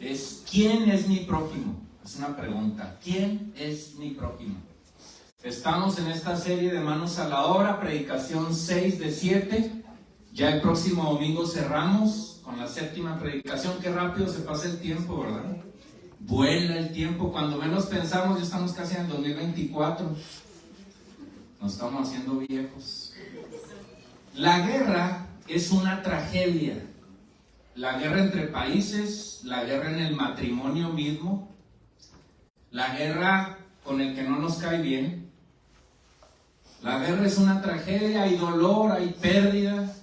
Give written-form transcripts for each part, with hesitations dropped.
es ¿quién es mi prójimo? Es una pregunta. ¿Quién es mi prójimo? Estamos en esta serie de Manos a la Obra, predicación 6 de 7. Ya el próximo domingo cerramos con la 7ª predicación. Qué rápido se pasa el tiempo, ¿verdad? Vuela el tiempo. Cuando menos pensamos, ya estamos casi en el 2024. Nos estamos haciendo viejos. La guerra es una tragedia. La guerra entre países, la guerra en el matrimonio mismo, la guerra con el que no nos cae bien. La guerra es una tragedia, hay dolor, hay pérdida.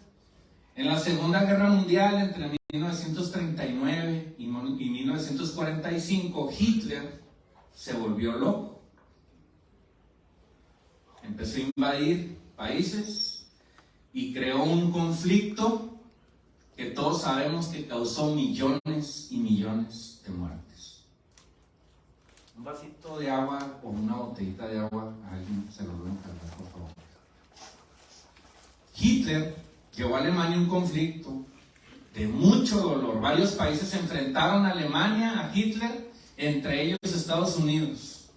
En la Segunda Guerra Mundial, entre 1939 y 1945, Hitler se volvió loco. Empezó a invadir países y creó un conflicto que todos sabemos que causó millones y millones de muertes. Un vasito de agua o una botellita de agua, a alguien se lo voy a encargar, por favor. Hitler llevó a Alemania un conflicto de mucho dolor. Varios países se enfrentaron a Alemania, a Hitler, entre ellos Estados Unidos.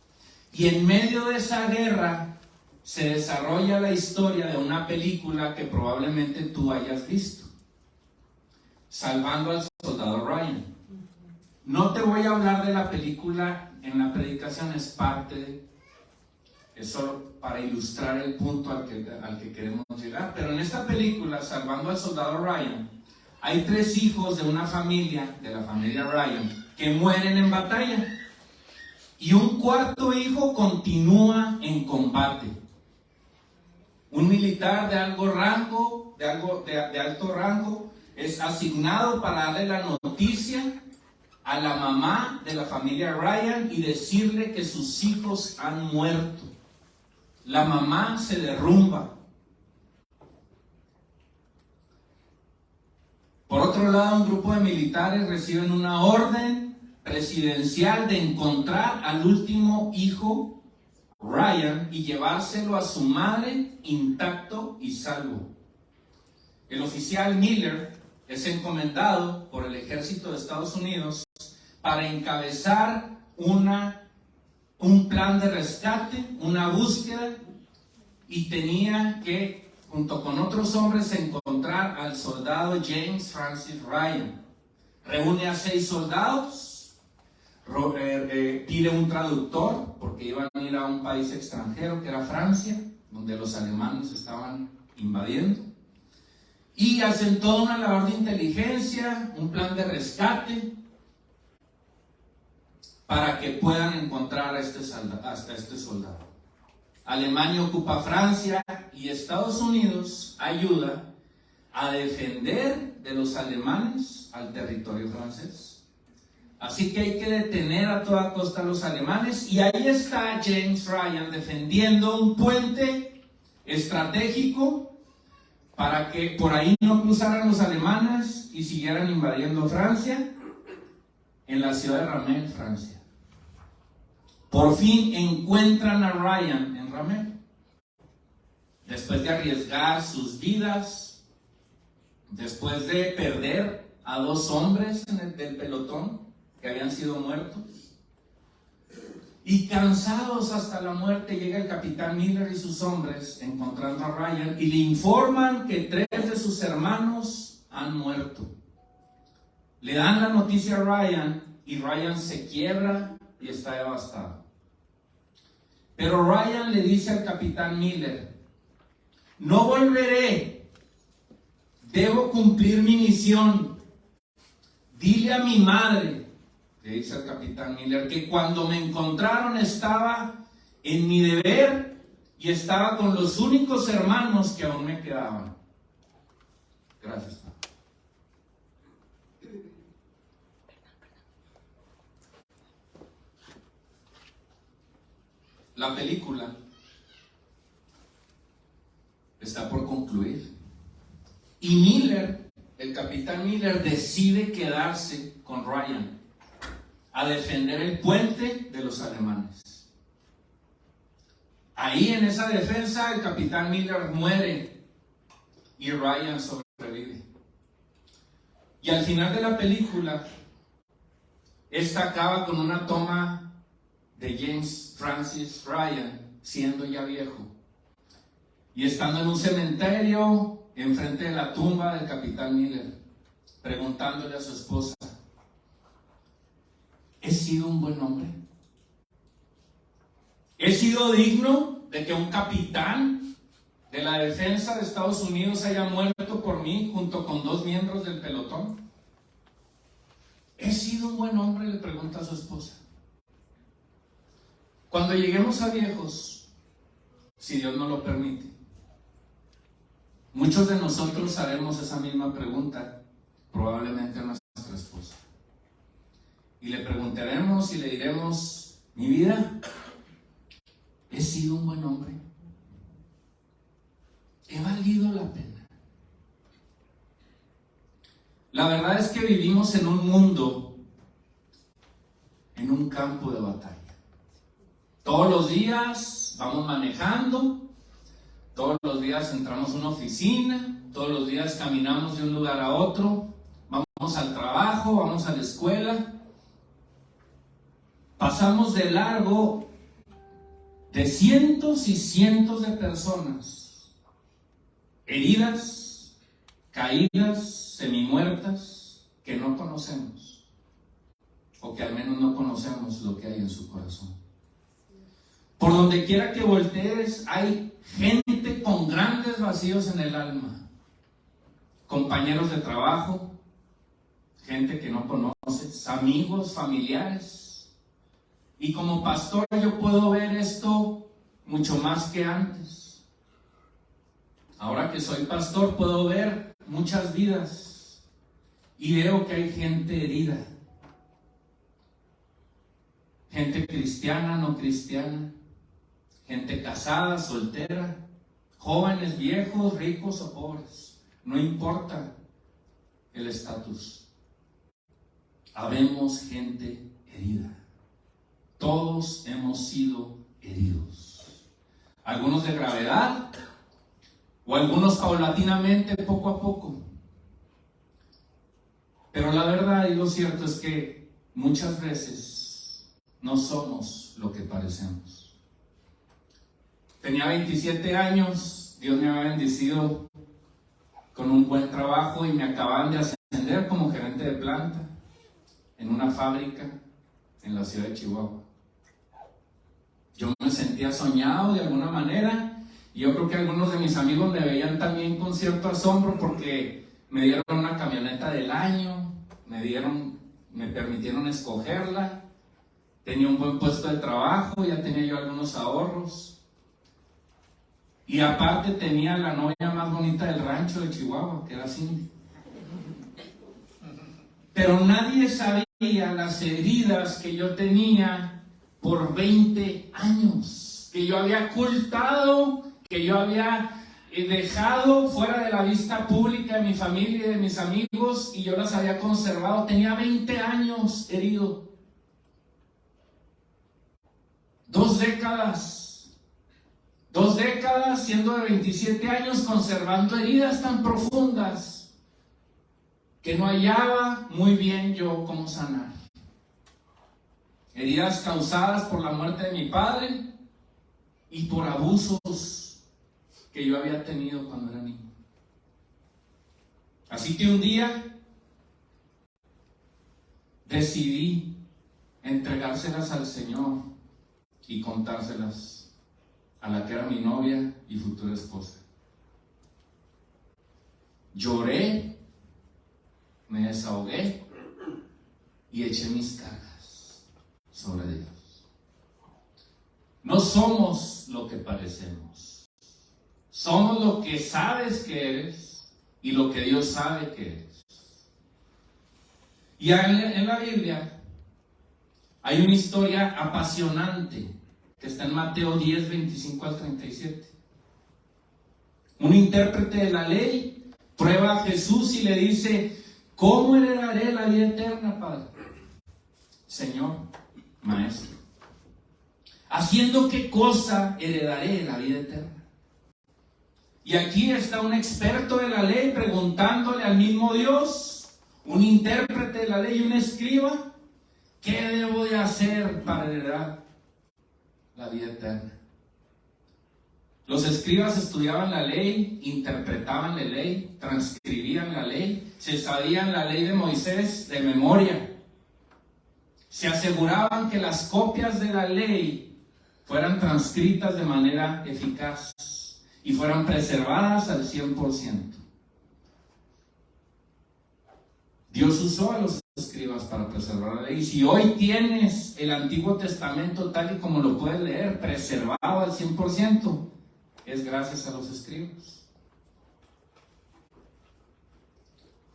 Y en medio de esa guerra se desarrolla la historia de una película que probablemente tú hayas visto. Salvando al soldado Ryan. No te voy a hablar de la película en la predicación, es solo para ilustrar el punto al que queremos llegar. Pero en esta película, Salvando al soldado Ryan, hay 3 hijos de una familia, de la familia Ryan, que mueren en batalla. Y un 4º hijo continúa en combate. Un militar de alto rango, es asignado para darle la noticia a la mamá de la familia Ryan y decirle que sus hijos han muerto. La mamá se derrumba. Por otro lado, un grupo de militares reciben una orden presidencial de encontrar al último hijo, Ryan, y llevárselo a su madre intacto y salvo. El oficial Miller es encomendado por el ejército de Estados Unidos para encabezar un plan de rescate, una búsqueda, y tenía que, junto con otros hombres, encontrar al soldado James Francis Ryan. Reúne a 6 soldados, pide un traductor, porque iban a ir a un país extranjero que era Francia, donde los alemanes estaban invadiendo. Y hacen toda una labor de inteligencia, un plan de rescate, para que puedan encontrar a este soldado. Alemania ocupa Francia y Estados Unidos ayuda a defender de los alemanes al territorio francés. Así que hay que detener a toda costa a los alemanes, y ahí está James Ryan defendiendo un puente estratégico para que por ahí no cruzaran los alemanes y siguieran invadiendo Francia, en la ciudad de Ramel, Francia. Por fin encuentran a Ryan en Ramel. Después de arriesgar sus vidas, después de perder a 2 hombres del pelotón que habían sido muertos, y cansados hasta la muerte, llega el capitán Miller y sus hombres encontrando a Ryan y le informan que 3 de sus hermanos han muerto. Le dan la noticia a Ryan y Ryan se quiebra y está devastado. Pero Ryan le dice al capitán Miller: no volveré, debo cumplir mi misión. Dile a mi madre, le dice al capitán Miller, que cuando me encontraron estaba en mi deber y estaba con los únicos hermanos que aún me quedaban. Gracias. La película está por concluir y Miller, el capitán Miller, decide quedarse con Ryan a defender el puente de los alemanes. Ahí en esa defensa el capitán Miller muere y Ryan sobrevive. Y al final de la película Esta acaba con una toma de James Francis Ryan, siendo ya viejo, y estando en un cementerio enfrente de la tumba del capitán Miller, preguntándole a su esposa: ¿he sido un buen hombre? ¿He sido digno de que un capitán de la defensa de Estados Unidos haya muerto por mí junto con 2 miembros del pelotón? ¿He sido un buen hombre?, le pregunta a su esposa. Cuando lleguemos a viejos, si Dios nos lo permite, muchos de nosotros haremos esa misma pregunta, probablemente a nuestra esposa. Y le preguntaremos y le diremos: mi vida, ¿he sido un buen hombre? ¿He valido la pena? La verdad es que vivimos en un mundo, en un campo de batalla. Todos los días vamos manejando, todos los días entramos a una oficina, todos los días caminamos de un lugar a otro, vamos al trabajo, vamos a la escuela. Pasamos de largo de cientos y cientos de personas, heridas, caídas, semimuertas, que no conocemos, o que al menos no conocemos lo que hay en su corazón. Por donde quiera que voltees, hay gente con grandes vacíos en el alma, compañeros de trabajo, gente que no conoces, amigos, familiares. Y como pastor yo puedo ver esto mucho más que antes. Ahora que soy pastor puedo ver muchas vidas y veo que hay gente herida. Gente cristiana, no cristiana, gente casada, soltera, jóvenes, viejos, ricos o pobres. No importa el estatus. Habemos gente herida. Todos hemos sido heridos. Algunos de gravedad o algunos paulatinamente, poco a poco. Pero la verdad y lo cierto es que muchas veces no somos lo que parecemos. Tenía 27 años, Dios me había bendecido con un buen trabajo y me acababan de ascender como gerente de planta en una fábrica en la ciudad de Chihuahua. Yo me sentía soñado de alguna manera y yo creo que algunos de mis amigos me veían también con cierto asombro porque me dieron una camioneta del año, me permitieron escogerla, tenía un buen puesto de trabajo, ya tenía yo algunos ahorros y aparte tenía la novia más bonita del rancho de Chihuahua, que era Cindy. Pero nadie sabía las heridas que yo tenía por 20 años, que yo había ocultado, que yo había dejado fuera de la vista pública de mi familia y de mis amigos, y yo las había conservado. Tenía 20 años herido. 2 décadas. 2 décadas siendo de 27 años, conservando heridas tan profundas que no hallaba muy bien yo cómo sanar. Heridas causadas por la muerte de mi padre y por abusos que yo había tenido cuando era niño. Así que un día decidí entregárselas al Señor y contárselas a la que era mi novia y futura esposa. Lloré, me desahogué y eché mis cargas sobre Dios. No somos lo que parecemos. Somos lo que sabes que eres y lo que Dios sabe que eres. Y en la Biblia hay una historia apasionante que está en Mateo 10, 25 al 37. Un intérprete de la ley prueba a Jesús y le dice: ¿cómo heredaré la vida eterna, Padre? Señor, Maestro, ¿haciendo qué cosa heredaré la vida eterna? Y aquí está un experto de la ley preguntándole al mismo Dios, un intérprete de la ley y un escriba, ¿Qué debo de hacer para heredar la vida eterna? Los escribas estudiaban la ley, interpretaban la ley, transcribían la ley, se sabían la ley de Moisés de memoria. Se aseguraban que las copias de la ley fueran transcritas de manera eficaz y fueran preservadas al 100%. Dios usó a los escribas para preservar la ley. Y si hoy tienes el Antiguo Testamento tal y como lo puedes leer, preservado al 100%, es gracias a los escribas.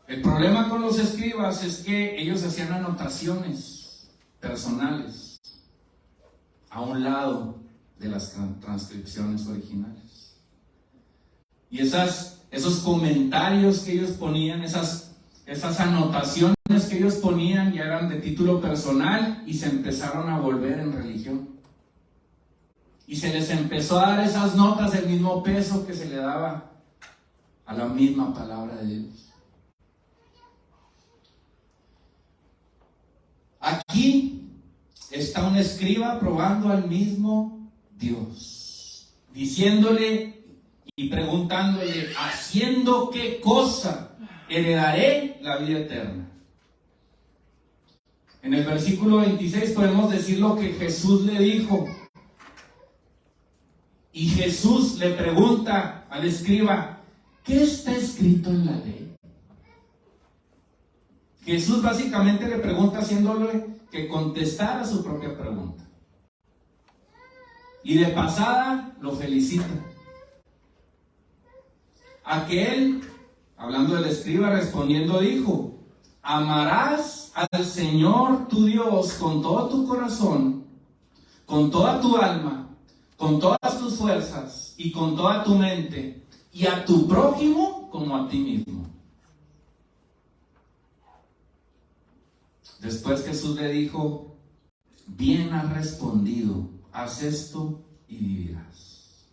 El problema con los escribas es que ellos hacían anotaciones personales a un lado de las transcripciones originales. Y esos comentarios que ellos ponían, esas anotaciones que ellos ponían ya eran de título personal y se empezaron a volver en religión. Y se les empezó a dar esas notas el mismo peso que se le daba a la misma palabra de Dios. Aquí está un escriba probando al mismo Dios, diciéndole y preguntándole, ¿haciendo qué cosa heredaré la vida eterna? En el versículo 26 podemos decir lo que Jesús le dijo. Y Jesús le pregunta al escriba, ¿qué está escrito en la ley? Jesús básicamente le pregunta haciéndole que contestara su propia pregunta. Y de pasada lo felicita. Aquel, hablando del escriba, respondiendo dijo, amarás al Señor tu Dios con todo tu corazón, con toda tu alma, con todas tus fuerzas y con toda tu mente, y a tu prójimo como a ti mismo. Después Jesús le dijo, bien has respondido, haz esto y vivirás.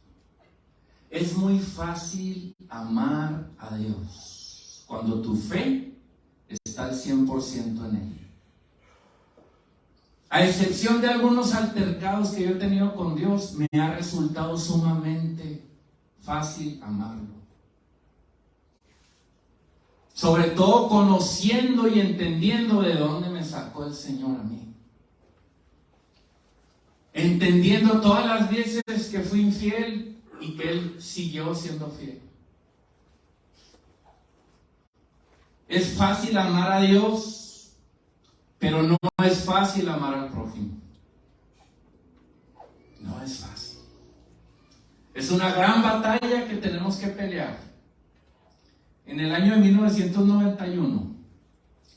Es muy fácil amar a Dios cuando tu fe está al 100% en Él. A excepción de algunos altercados que yo he tenido con Dios, me ha resultado sumamente fácil amarlo. Sobre todo conociendo y entendiendo de dónde me sacó el Señor a mí. Entendiendo todas las veces que fui infiel y que Él siguió siendo fiel. Es fácil amar a Dios, pero no es fácil amar al prójimo. No es fácil. Es una gran batalla que tenemos que pelear. En el año de 1991,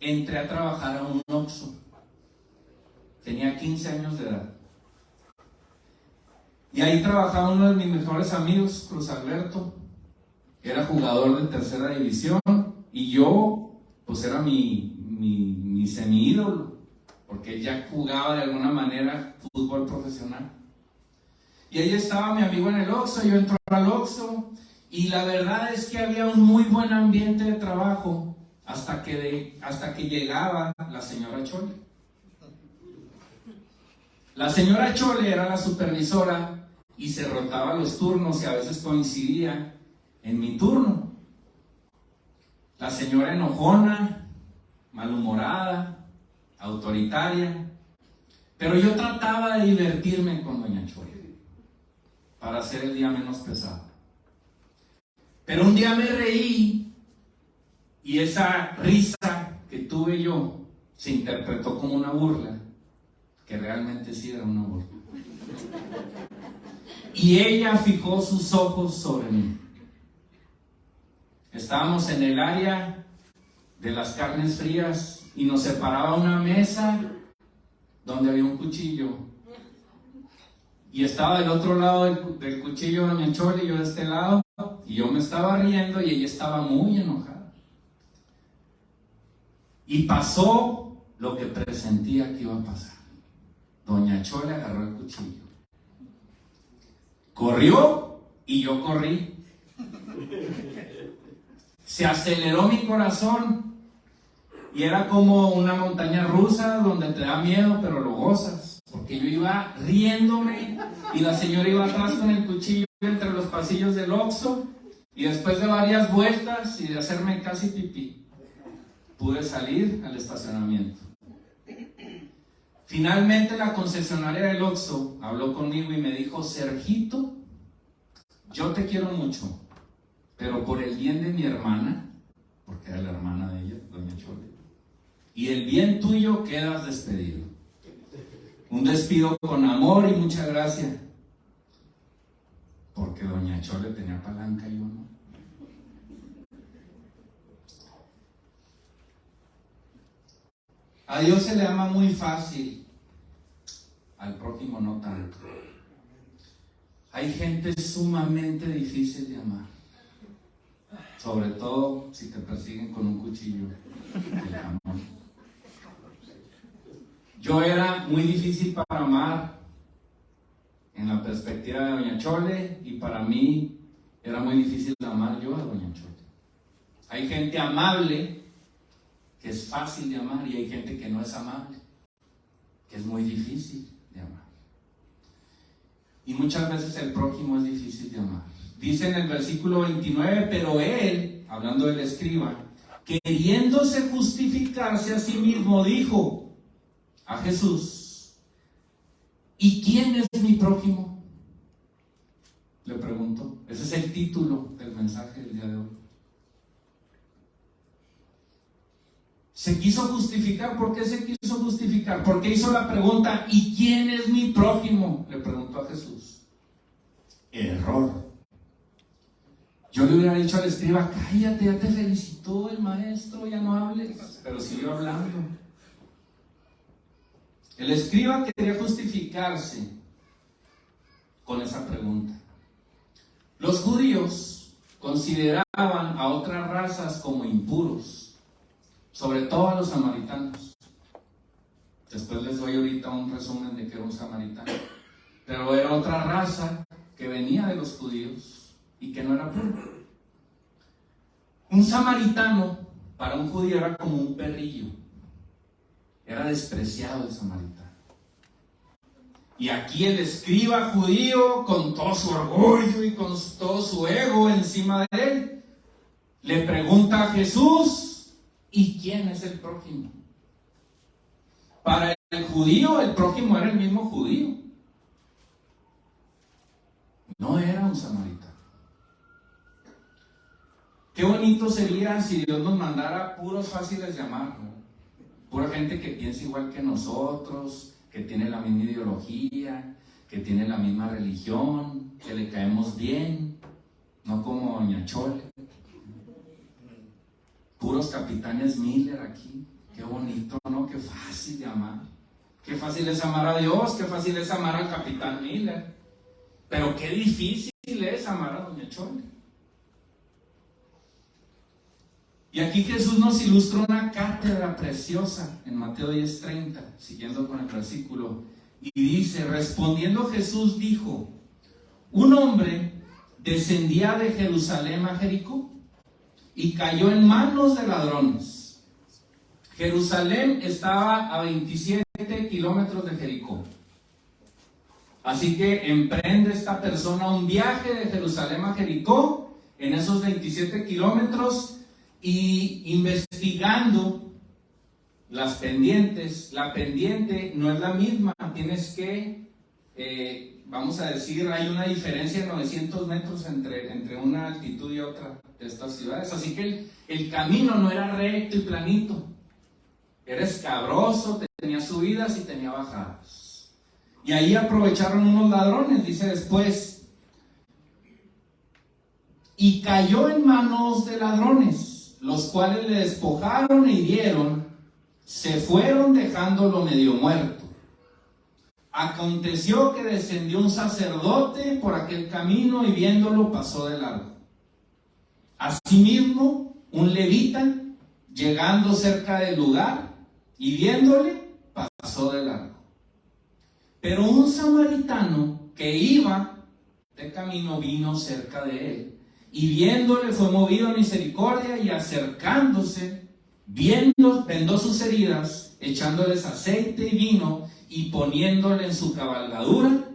entré a trabajar a un Oxxo. Tenía 15 años de edad. Y ahí trabajaba uno de mis mejores amigos, Cruz Alberto, que era jugador de tercera división, y yo, pues era mi semi-ídolo, porque ya jugaba de alguna manera fútbol profesional. Y ahí estaba mi amigo en el Oxxo, yo entro al Oxxo, y la verdad es que había un muy buen ambiente de trabajo hasta que llegaba la señora Chole. La señora Chole era la supervisora y se rotaba los turnos y a veces coincidía en mi turno. La señora enojona, malhumorada, autoritaria, pero yo trataba de divertirme con doña Chole para hacer el día menos pesado. Pero un día me reí y esa risa que tuve yo se interpretó como una burla, que realmente sí era una burla. Y ella fijó sus ojos sobre mí. Estábamos en el área de las carnes frías y nos separaba una mesa donde había un cuchillo. Y estaba del otro lado del cuchillo doña Chole y yo de este lado. Y yo me estaba riendo y ella estaba muy enojada. Y pasó lo que presentía que iba a pasar. Doña Chole agarró el cuchillo. Corrió y yo corrí. Se aceleró mi corazón Y era como una montaña rusa donde te da miedo, pero lo gozas. Porque yo iba riéndome y la señora iba atrás con el cuchillo entre los pasillos del Oxxo. Y después de varias vueltas y de hacerme casi pipí, pude salir al estacionamiento. Finalmente la concesionaria del Oxxo habló conmigo y me dijo: Sergito, yo te quiero mucho, pero por el bien de mi hermana, porque era la hermana de ella, doña Chole, y el bien tuyo, quedas despedido. Un despido con amor y mucha gracia, porque doña Chole tenía palanca y yo no. A Dios se le ama muy fácil, al prójimo no tanto. Hay gente sumamente difícil de amar, sobre todo si te persiguen con un cuchillo de jamón. Yo era muy difícil para amar en la perspectiva de doña Chole, y para mí era muy difícil de amar yo a doña Chole. Hay gente amable que es fácil de amar, y hay gente que no es amable, que es muy difícil de amar. Y muchas veces el prójimo es difícil de amar. Dice en el versículo 29, pero él, hablando del escriba, queriéndose justificarse a sí mismo, dijo a Jesús: ¿y quién es mi prójimo? Le preguntó. Ese es el título del mensaje del día de hoy. Se quiso justificar. ¿Por qué se quiso justificar? Porque hizo la pregunta: ¿y quién es mi prójimo? Le preguntó a Jesús. Error. Yo le hubiera dicho al escriba: cállate, ya te felicitó el maestro, ya no hables. Pero siguió hablando. El escriba quería justificarse con esa pregunta. Los judíos consideraban a otras razas como impuros, sobre todo a los samaritanos. Después les doy ahorita un resumen de qué era un samaritano. Pero era otra raza que venía de los judíos y que no era puro. Un samaritano para un judío era como un perrillo. Era despreciado el samaritano. Y aquí el escriba judío, con todo su orgullo y con todo su ego encima de él, le pregunta a Jesús: ¿y quién es el prójimo? Para el judío, el prójimo era el mismo judío. No era un samaritano. Qué bonito sería si Dios nos mandara puros fáciles de amar, ¿no? Pura gente que piensa igual que nosotros, que tiene la misma ideología, que tiene la misma religión, que le caemos bien, no como doña Chole. Puros capitanes Miller aquí. Qué bonito, ¿no? Qué fácil de amar. Qué fácil es amar a Dios, qué fácil es amar al capitán Miller. Pero qué difícil es amar a doña Chole. Y aquí Jesús nos ilustra una cátedra preciosa en Mateo 10:30, siguiendo con el versículo, y dice: respondiendo Jesús dijo: un hombre descendía de Jerusalén a Jericó y cayó en manos de ladrones. Jerusalén estaba a 27 kilómetros de Jericó. Así que emprende esta persona un viaje de Jerusalén a Jericó en esos 27 kilómetros, y investigando las pendientes. La pendiente no es la misma, tienes que, vamos a decir, hay una diferencia de 900 metros entre una altitud y otra de estas ciudades. Así que el camino no era recto y planito, era escabroso, tenía subidas y tenía bajadas. Y ahí aprovecharon unos ladrones, dice después, y cayó en manos de ladrones, los cuales le despojaron e hirieron, se fueron dejándolo medio muerto. Aconteció que descendió un sacerdote por aquel camino y viéndolo pasó de largo. Asimismo, un levita, llegando cerca del lugar y viéndole, pasó de largo. Pero un samaritano que iba de camino vino cerca de él, y viéndole fue movido a misericordia, y acercándose vendó sus heridas, echándoles aceite y vino y poniéndole en su cabalgadura.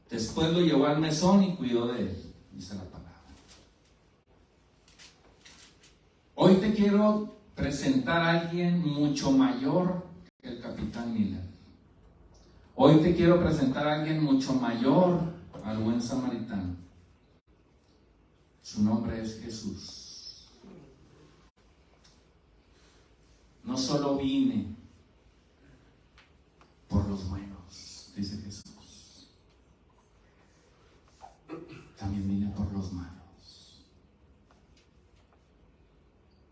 Después lo llevó al mesón y cuidó de él, dice la palabra. Hoy te quiero presentar a alguien mucho mayor que el capitán Miller. Hoy te quiero presentar a alguien mucho mayor al buen samaritano. Su nombre es Jesús. No solo vine por los buenos, dice Jesús. También vine por los malos.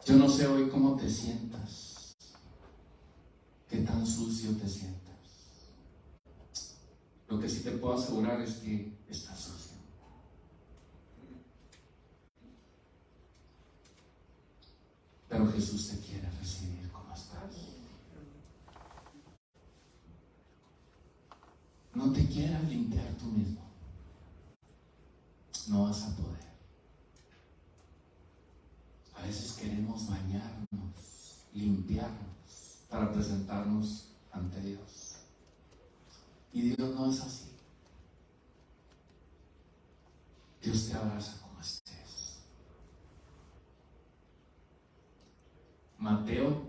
Yo no sé hoy cómo te sientas, qué tan sucio te sientas. Lo que sí te puedo asegurar es que estás sucio. Pero Jesús te quiere recibir como estás. No te quieras limpiar tú mismo. No vas a poder. A veces queremos bañarnos, limpiarnos para presentarnos ante Dios. Y Dios no es así. Dios te abraza como estés. Mateo,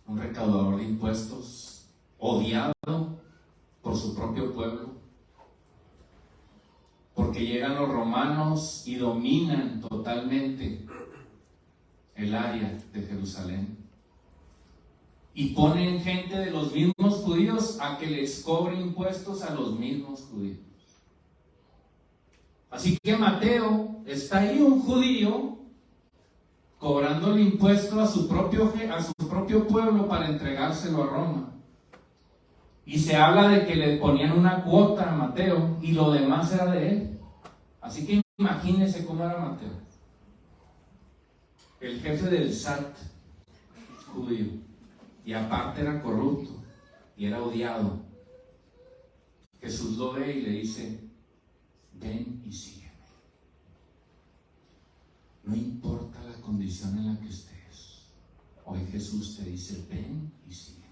un recaudador de impuestos, odiado por su propio pueblo, porque llegan los romanos y dominan totalmente el área de Jerusalén. Y ponen gente de los mismos judíos a que les cobre impuestos a los mismos judíos. Así que Mateo está ahí, un judío, cobrando el impuesto a su propio pueblo para entregárselo a Roma. Y se habla de que le ponían una cuota a Mateo y lo demás era de él. Así que imagínense cómo era Mateo. El jefe del SAT judío. Y aparte era corrupto y era odiado. Jesús lo ve y le dice: ven y sígueme. No importa la condición en la que estés. Hoy Jesús te dice: ven y sígueme.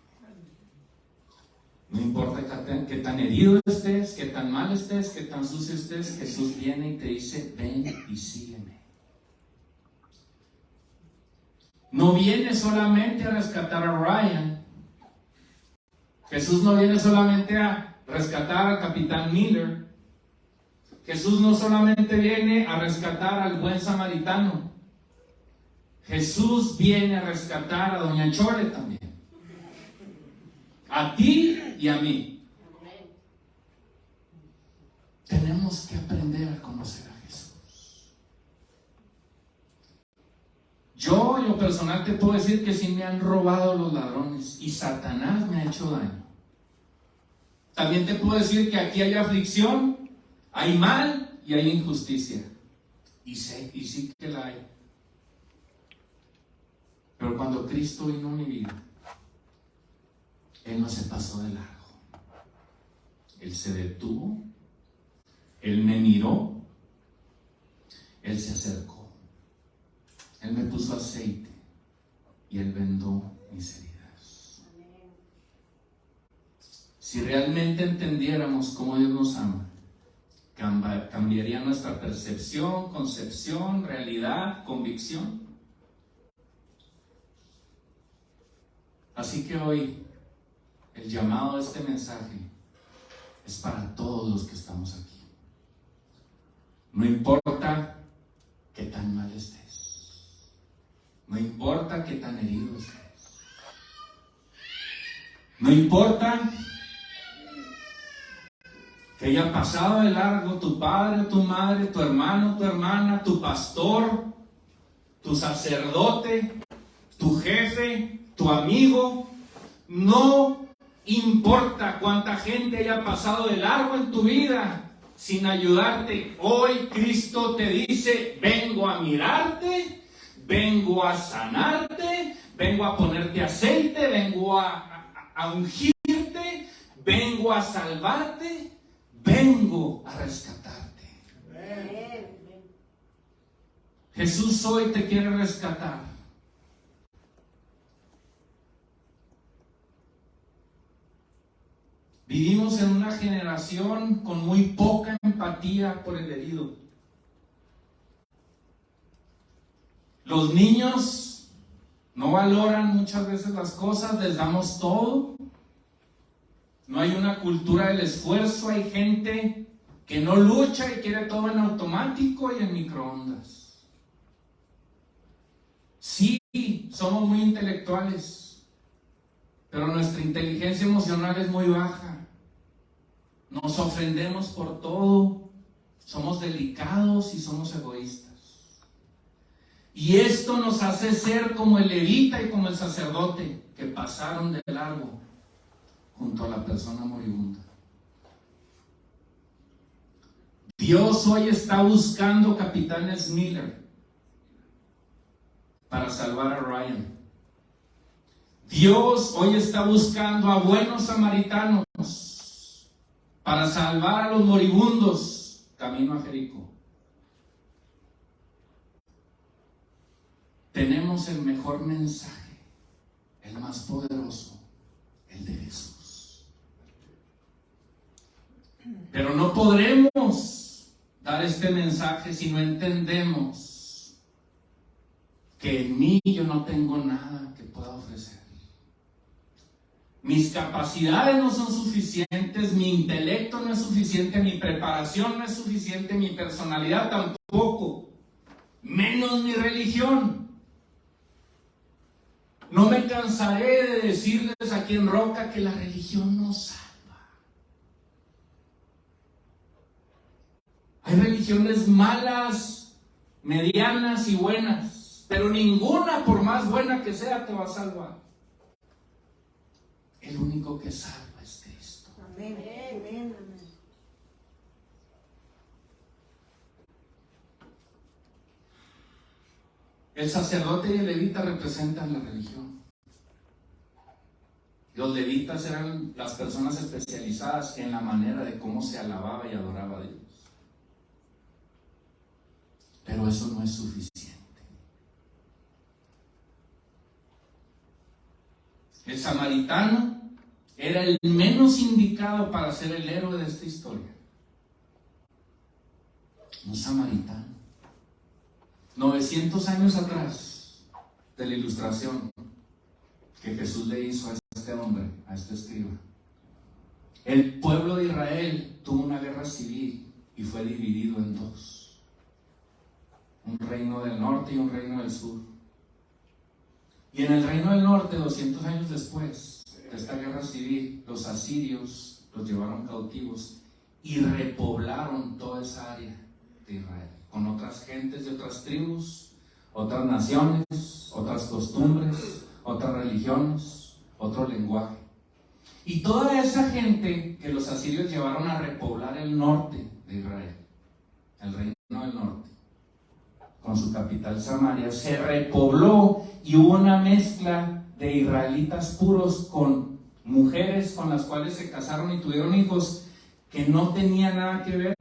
No importa qué tan herido estés, qué tan mal estés, qué tan sucio estés, Jesús viene y te dice: ven y sígueme. No viene solamente a rescatar a Ryan. Jesús no viene solamente a rescatar al capitán Miller. Jesús no solamente viene a rescatar al buen samaritano. Jesús viene a rescatar a doña Chole también. A ti y a mí. Tenemos que aprender a conocer a Jesús. Yo, en lo personal, te puedo decir que sí me han robado los ladrones y Satanás me ha hecho daño. También te puedo decir que aquí hay aflicción, hay mal y hay injusticia. Y sí que la hay. Pero cuando Cristo vino a mi vida, Él no se pasó de largo. Él se detuvo, Él me miró, Él se acercó. Él me puso aceite y Él vendó mis heridas. Si realmente entendiéramos cómo Dios nos ama, cambiaría nuestra percepción, concepción, realidad, convicción. Así que hoy el llamado de este mensaje es para todos los que estamos aquí. No importa qué tan mal estés. No importa qué tan herido estés. No importa que haya pasado de largo tu padre, tu madre, tu hermano, tu hermana, tu pastor, tu sacerdote, tu jefe, tu amigo. No importa cuánta gente haya pasado de largo en tu vida sin ayudarte. Hoy Cristo te dice: vengo a mirarte, vengo a sanarte, vengo a ponerte aceite, vengo a ungirte, vengo a salvarte, vengo a rescatarte. Jesús hoy te quiere rescatar. Vivimos en una generación con muy poca empatía por el herido. Los niños no valoran muchas veces las cosas, les damos todo. No hay una cultura del esfuerzo, hay gente que no lucha y quiere todo en automático y en microondas. Sí, somos muy intelectuales, pero nuestra inteligencia emocional es muy baja. Nos ofendemos por todo, somos delicados y somos egoístas. Y esto nos hace ser como el levita y como el sacerdote que pasaron de largo junto a la persona moribunda. Dios hoy está buscando capitanes Miller para salvar a Ryan. Dios hoy está buscando a buenos samaritanos para salvar a los moribundos camino a Jericó. Tenemos el mejor mensaje, el más poderoso, el de Jesús. Pero no podremos dar este mensaje si no entendemos que en mí yo no tengo nada que pueda ofrecer. Mis capacidades no son suficientes, mi intelecto no es suficiente, mi preparación no es suficiente, mi personalidad tampoco, menos mi religión. No me cansaré de decirles aquí en Roca que la religión no salva. Hay religiones malas, medianas y buenas, pero ninguna, por más buena que sea, te va a salvar. El único que salva es Cristo. Amén. Amén. El sacerdote y el levita representan la religión. Los levitas eran las personas especializadas en la manera de cómo se alababa y adoraba a Dios. Pero eso no es suficiente. El samaritano era el menos indicado para ser el héroe de esta historia. Un samaritano. 900 años atrás de la ilustración que Jesús le hizo a este hombre, a este escriba. El pueblo de Israel tuvo una guerra civil y fue dividido en dos. Un reino del norte y un reino del sur. Y en el reino del norte, 200 años después de esta guerra civil, los asirios los llevaron cautivos y repoblaron toda esa área de Israel, con otras gentes de otras tribus, otras naciones, otras costumbres, otras religiones, otro lenguaje. Y toda esa gente que los asirios llevaron a repoblar el norte de Israel, el reino del norte, con su capital Samaria, se repobló y hubo una mezcla de israelitas puros con mujeres con las cuales se casaron y tuvieron hijos que no tenían nada que ver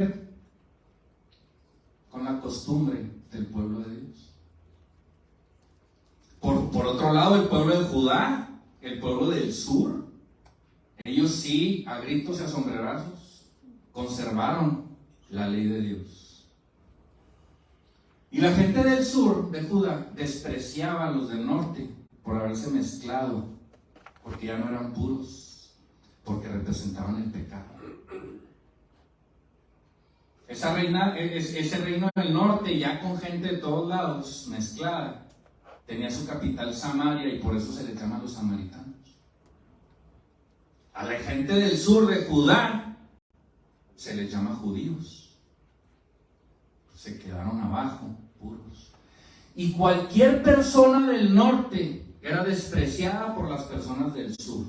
con la costumbre del pueblo de Dios. Por otro lado, el pueblo de Judá, el pueblo del sur, ellos sí, a gritos y a sombrerazos, conservaron la ley de Dios. Y la gente del sur, de Judá, despreciaba a los del norte por haberse mezclado, porque ya no eran puros, porque representaban el pecado. Ese reino del norte, ya con gente de todos lados, mezclada, tenía su capital Samaria y por eso se le llama los samaritanos. A la gente del sur de Judá se les llama judíos. Se quedaron abajo, puros. Y cualquier persona del norte era despreciada por las personas del sur,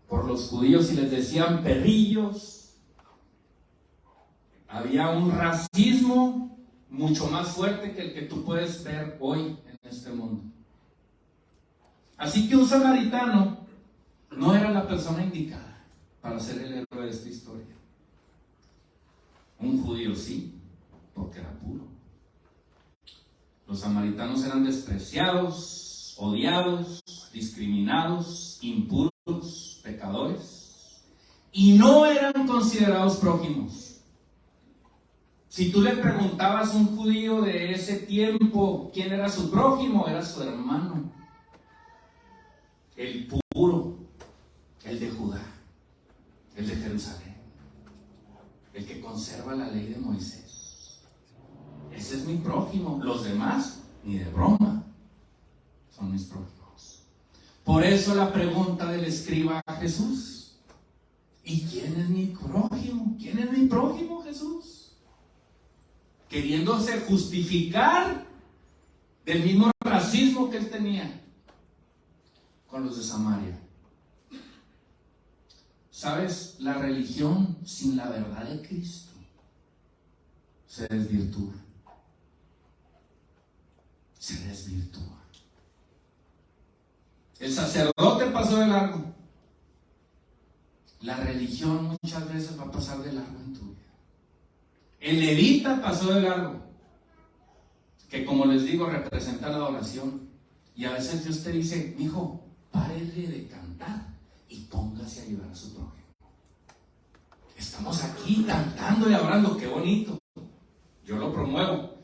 por los judíos, y les decían perrillos. Había un racismo mucho más fuerte que el que tú puedes ver hoy en este mundo. Así que un samaritano no era la persona indicada para ser el héroe de esta historia. Un judío sí, porque era puro. Los samaritanos eran despreciados, odiados, discriminados, impuros, pecadores. y no eran considerados prójimos. Si tú le preguntabas a un judío de ese tiempo quién era su prójimo, era su hermano, el puro, el de Judá, el de Jerusalén, el que conserva la ley de Moisés. Ese es mi prójimo. Los demás, ni de broma, son mis prójimos. Por eso la pregunta del escriba a Jesús: ¿y quién es mi prójimo? ¿Quién es mi prójimo, Jesús? Queriéndose justificar del mismo racismo que él tenía con los de Samaria. ¿Sabes? La religión sin la verdad de Cristo se desvirtúa. Se desvirtúa. El sacerdote pasó de largo. La religión muchas veces va a pasar de largo en tu vida. El levita pasó de largo, que como les digo representa la adoración. Y a veces Dios te dice: hijo, párele de cantar y póngase a ayudar a su prójimo. Estamos aquí cantando y adorando, qué bonito, yo lo promuevo,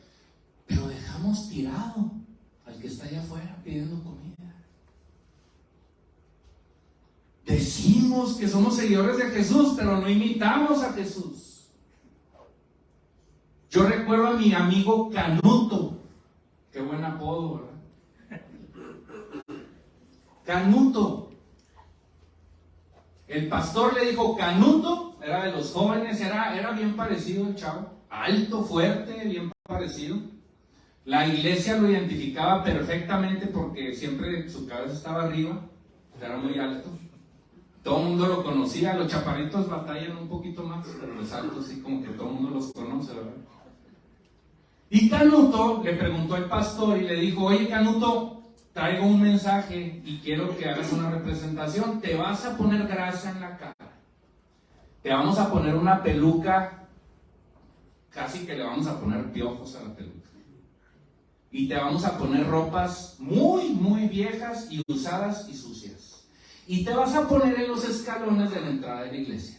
pero dejamos tirado al que está allá afuera pidiendo comida. Decimos que somos seguidores de Jesús, pero no imitamos a Jesús. Yo recuerdo a mi amigo Canuto, qué buen apodo, ¿verdad? Canuto. El pastor le dijo Canuto, era de los jóvenes, era bien parecido el chavo, alto, fuerte, bien parecido. La iglesia lo identificaba perfectamente porque siempre su cabeza estaba arriba, era muy alto. Todo el mundo lo conocía. Los chaparritos batallan un poquito más, pero los altos sí, como que todo el mundo los conoce, ¿verdad? Y Canuto le preguntó al pastor y le dijo: oye, Canuto, traigo un mensaje y quiero que hagas una representación. Te vas a poner grasa en la cara, te vamos a poner una peluca, casi que le vamos a poner piojos a la peluca, y te vamos a poner ropas muy, muy viejas y usadas y sucias, y te vas a poner en los escalones de la entrada de la iglesia.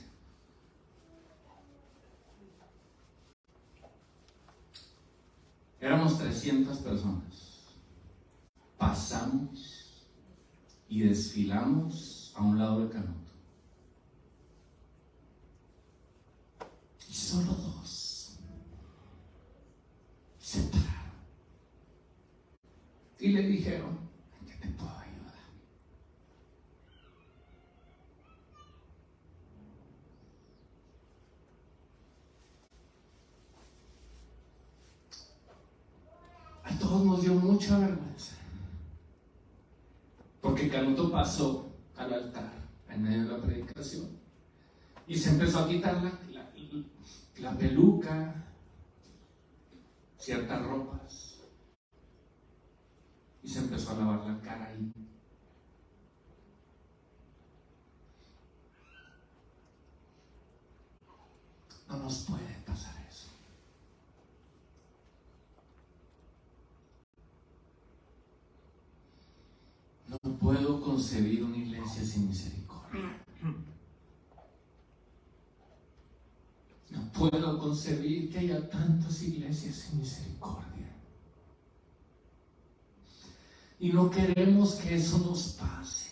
Éramos 300 personas. Pasamos y desfilamos a un lado de Canuto. Y solo 2 se pararon y le dijeron: ¿en qué te puedo ayudar? A todos nos dio mucha vergüenza, porque Canuto pasó al altar en medio de la predicación y se empezó a quitar la peluca, ciertas ropas, y se empezó a lavar la cara ahí. No nos puede pasar eso. No puedo concebir una iglesia sin misericordia. No puedo concebir que haya tantas iglesias sin misericordia. Y no queremos que eso nos pase.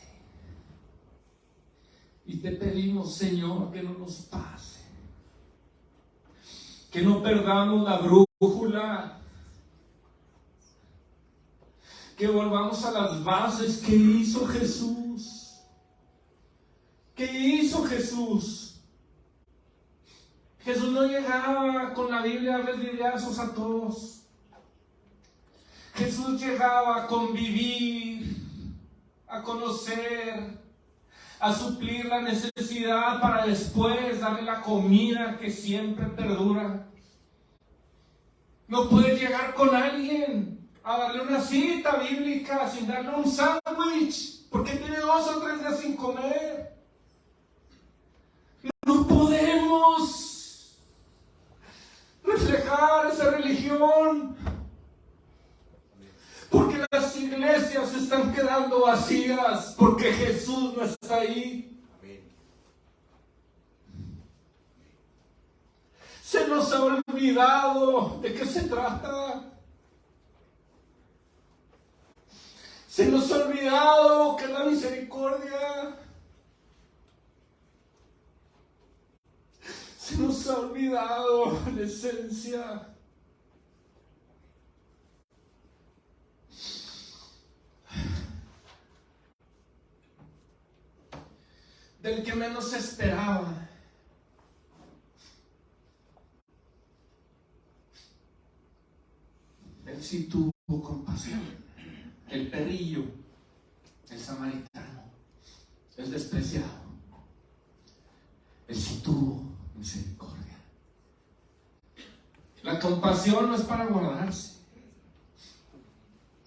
Y te pedimos, Señor, que no nos pase. Que no perdamos la brújula. Que volvamos a las bases que hizo Jesús. ¿Qué hizo Jesús? Jesús no llegaba con la Biblia a darles bibliazos a todos. Jesús llegaba a convivir, a conocer, a suplir la necesidad para después darle la comida que siempre perdura. No puedes llegar con alguien a darle una cita bíblica sin darle un sándwich, porque tiene 2 o 3 días sin comer. No podemos reflejar esa religión, porque las iglesias se están quedando vacías, porque Jesús no está ahí. Se nos ha olvidado de qué se trata. Se nos ha olvidado que es la misericordia. Se nos ha olvidado la esencia. Del que menos esperaba. Él sí tuvo compasión. El perrillo, el samaritano, el despreciado. Él sí tuvo misericordia. La compasión no es para guardarse.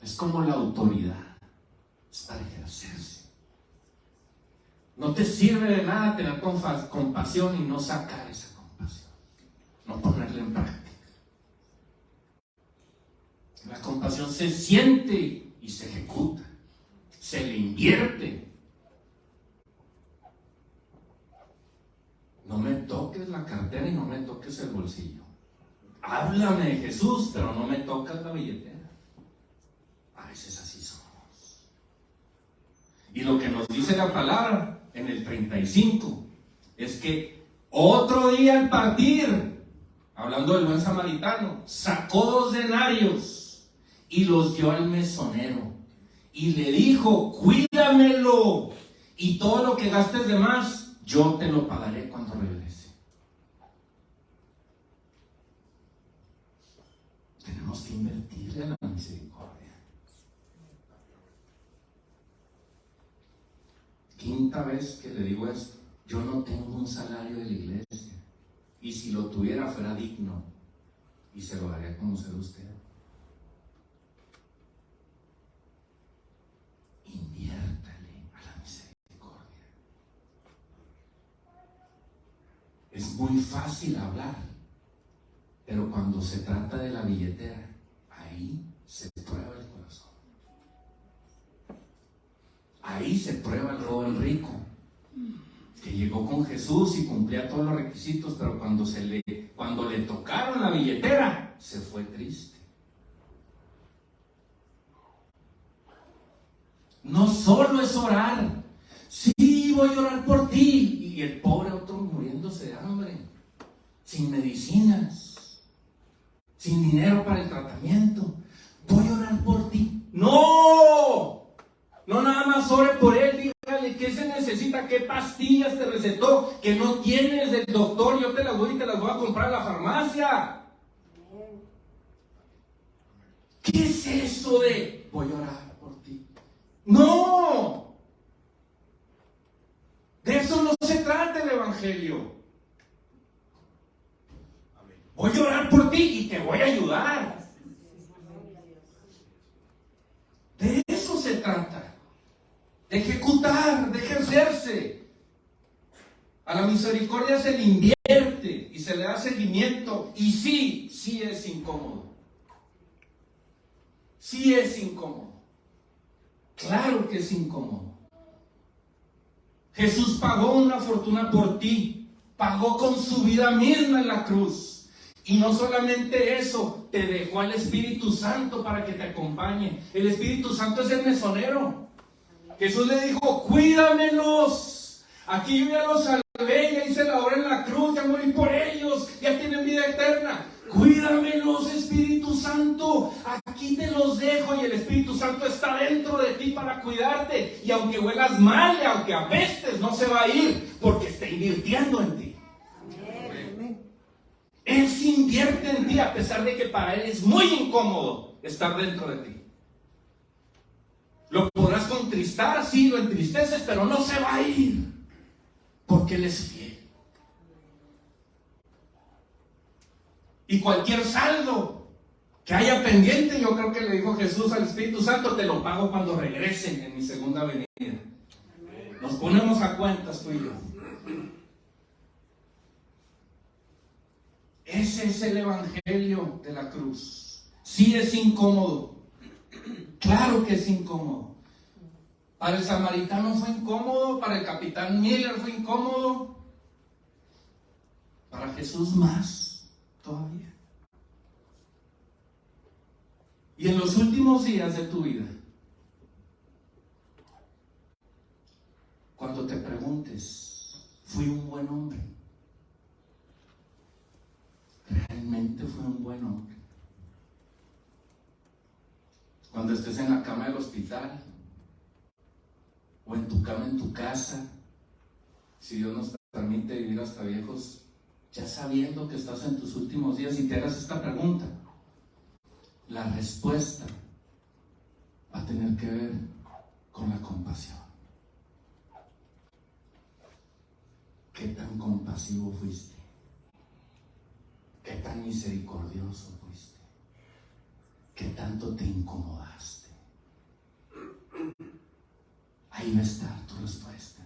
Es como la autoridad. Es para ejercerse. No te sirve de nada tener compasión y no sacar esa compasión. No ponerla en práctica. La compasión se siente y se ejecuta. Se le invierte. No me toques la cartera y no me toques el bolsillo. Háblame de Jesús, pero no me tocas la billetera. A veces así somos. Y lo que nos dice la palabra en el 35 es que otro día al partir, hablando del buen samaritano, sacó 2 denarios y los dio al mesonero y le dijo: cuídamelo, y todo lo que gastes de más yo te lo pagaré cuando regrese. Tenemos que invertirle a la misericordia. Quinta vez que le digo esto. Yo no tengo un salario de la iglesia, y si lo tuviera fuera digno y se lo daría a conocer a usted. Inviértale a la misericordia. Es muy fácil hablar, pero cuando se trata de la billetera, ahí se prueba el corazón. Ahí se prueba el joven rico, que llegó con Jesús y cumplía todos los requisitos, pero cuando le tocaron la billetera, se fue triste. No solo es orar. Sí, voy a orar por ti. Y el pobre otro muriéndose de hambre, sin medicinas, sin dinero para el tratamiento. Voy a orar por ti. ¡No! No nada más ore por él, dígale qué se necesita, qué pastillas te recetó, que no tienes del doctor, yo te las doy y te las voy a comprar a la farmacia. ¿Qué es eso de voy a orar por ti? ¡No! De eso no se trata el evangelio. Voy a orar por ti y te voy a ayudar. De eso se trata. De ejecutar, de ejercerse. A la misericordia se le invierte y se le da seguimiento. Y sí es incómodo. Sí es incómodo. Claro que es incómodo. Jesús pagó una fortuna por ti. Pagó con su vida misma en la cruz. Y no solamente eso, te dejó al Espíritu Santo para que te acompañe. El Espíritu Santo es el mesonero. Jesús le dijo: cuídamelos. Aquí yo ya los salvé, ya hice la obra en la cruz, ya morí por ellos, ya tienen vida eterna. Cuídamelos, Espíritu Santo. Aquí te los dejo, y el Espíritu Santo está dentro de ti para cuidarte. Y aunque huelas mal, y aunque apestes, no se va a ir, porque está invirtiendo en ti. Él se invierte en ti, a pesar de que para Él es muy incómodo estar dentro de ti. Lo podrás contristar, sí, lo entristeces, pero no se va a ir, porque Él es fiel. Y cualquier saldo que haya pendiente, yo creo que le dijo Jesús al Espíritu Santo: te lo pago cuando regresen en mi segunda venida. Nos ponemos a cuentas tú y yo. Ese es el evangelio de la cruz. Sí es incómodo. Claro que es incómodo. Para el samaritano fue incómodo, para el capitán Miller fue incómodo. Para Jesús más. todavía. Y en los últimos días de tu vida, cuando te preguntes, ¿fui un buen hombre? ¿Realmente fui un buen hombre? Cuando estés en la cama del hospital, o en tu cama en tu casa, si Dios nos permite vivir hasta viejos, ya sabiendo que estás en tus últimos días y te hagas esta pregunta, la respuesta va a tener que ver con la compasión. ¿Qué tan compasivo fuiste? ¿Qué tan misericordioso fuiste? ¿Qué tanto te incomodaste? Ahí va a estar tu respuesta.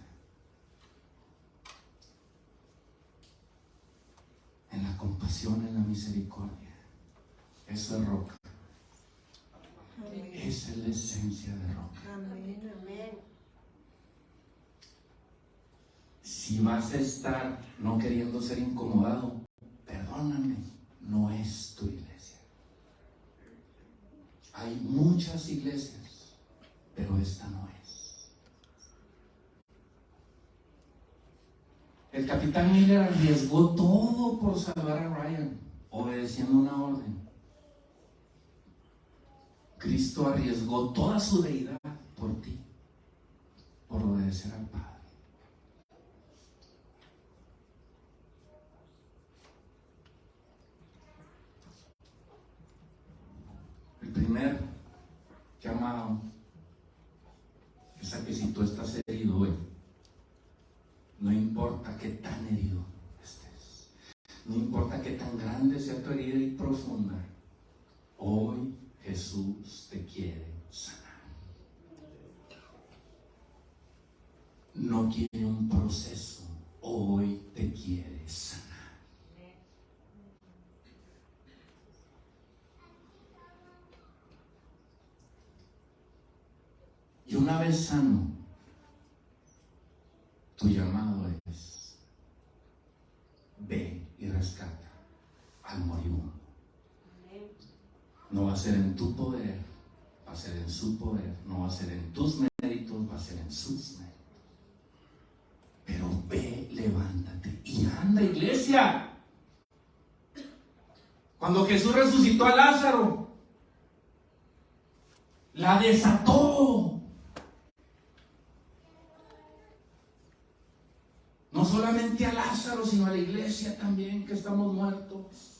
En la compasión, en la misericordia. Eso es roca. Esa es la esencia de roca. Si vas a estar no queriendo ser incomodado, perdóname, no es tu iglesia. Hay muchas iglesias, pero esta no es. El capitán Miller arriesgó todo por salvar a Ryan, obedeciendo una orden. Cristo arriesgó toda su deidad por ti, por obedecer al Padre. El primer llamado es a que si tú estás herido hoy, no importa qué tan herido estés, no importa qué tan grande sea tu herida y profunda, hoy Jesús te quiere sanar. No quiere un proceso, hoy te quiere sanar. Y una vez sano, tu llamado es: ve y rescata al moribundo. No va a ser en tu poder, va a ser en su poder. No va a ser en tus méritos, va a ser en sus méritos. Pero ve, levántate y anda, iglesia. Cuando Jesús resucitó a Lázaro, la desató. No solamente a Lázaro, sino a la iglesia también, que estamos muertos.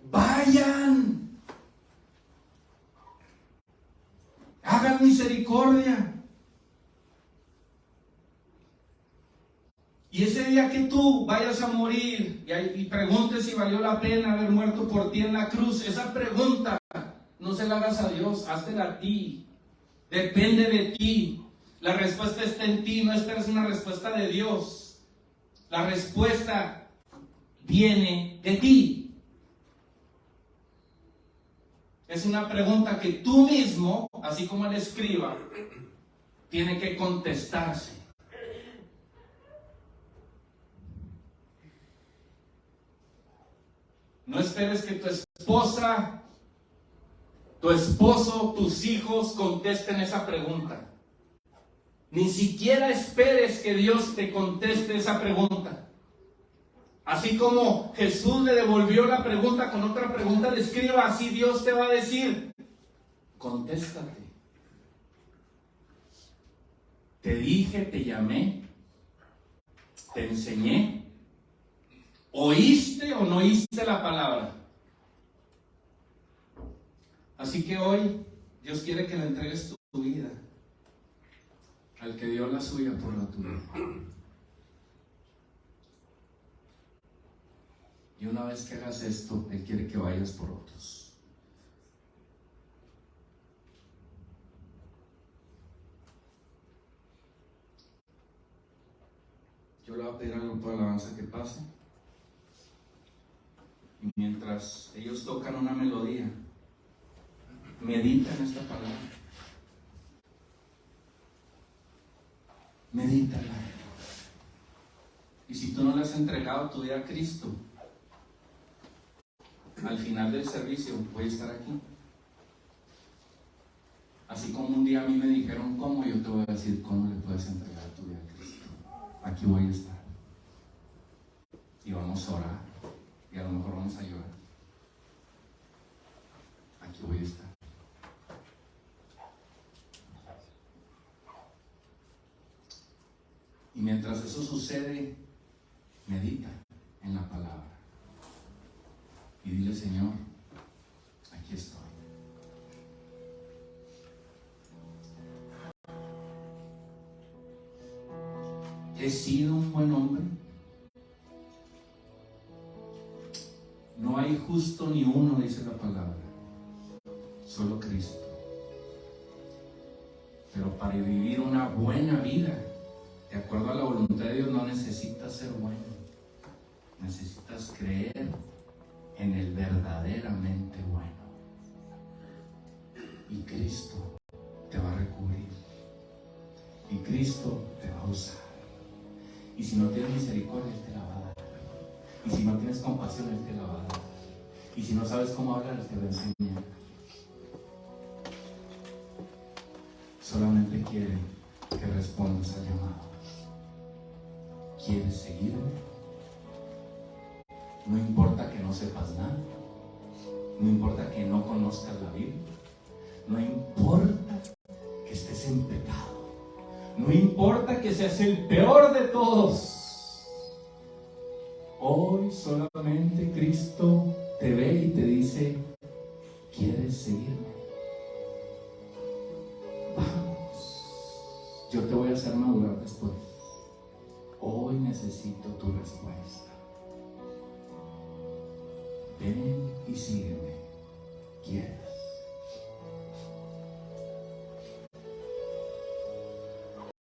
Vayan, hagan misericordia. Y ese día que tú vayas a morir y preguntes si valió la pena haber muerto por ti en la cruz, esa pregunta no se la hagas a Dios, háztela a ti. Depende de ti. La respuesta está en ti, no esperes una respuesta de Dios. La respuesta viene de ti. Es una pregunta que tú mismo, así como el escriba, tiene que contestarse. No esperes que tu esposa, tu esposo, tus hijos contesten esa pregunta. Ni siquiera esperes que Dios te conteste esa pregunta. Así como Jesús le devolvió la pregunta con otra pregunta al escriba, así Dios te va a decir: contéstate. Te dije, te llamé, te enseñé. ¿Oíste o no oíste la palabra? Así que hoy Dios quiere que le entregues tu vida al que dio la suya por la tuya. Y una vez que hagas esto, Él quiere que vayas por otros. Yo le voy a pedir al grupo de alabanza que pase. Y mientras ellos tocan una melodía, medita en esta palabra. Medítala. Y si tú no le has entregado tu vida a Cristo, al final del servicio voy a estar aquí. Así como un día a mí me dijeron cómo, yo te voy a decir cómo le puedes entregar tu vida a Cristo. Aquí voy a estar. Y vamos a orar. Y a lo mejor vamos a llorar. Aquí voy a estar. Y mientras eso sucede, medita en la palabra. Y dile, Señor, aquí estoy. ¿He sido un buen hombre? No hay justo ni uno, dice la palabra. Solo Cristo. Pero para vivir una buena vida, de acuerdo a la voluntad de Dios, no necesitas ser bueno. Necesitas creer en el verdaderamente bueno. Y Cristo te va a recubrir. Y Cristo te va a usar. Y si no tienes misericordia, Él te la va a dar. Y si no tienes compasión, Él te la va a dar. Y si no sabes cómo hablar, Él te va a enseñar. Solamente quiere que respondas al llamado. ¿Quieres seguirme? No importa que no sepas nada. No importa que no conozcas la Biblia. No importa que estés en pecado. No importa que seas el peor de todos. Hoy solamente Cristo te ve y te dice: ¿quieres seguirme? Vamos. Yo te voy a hacer madurar después. Hoy necesito tu respuesta. Ven y sígueme. ¿Quieres?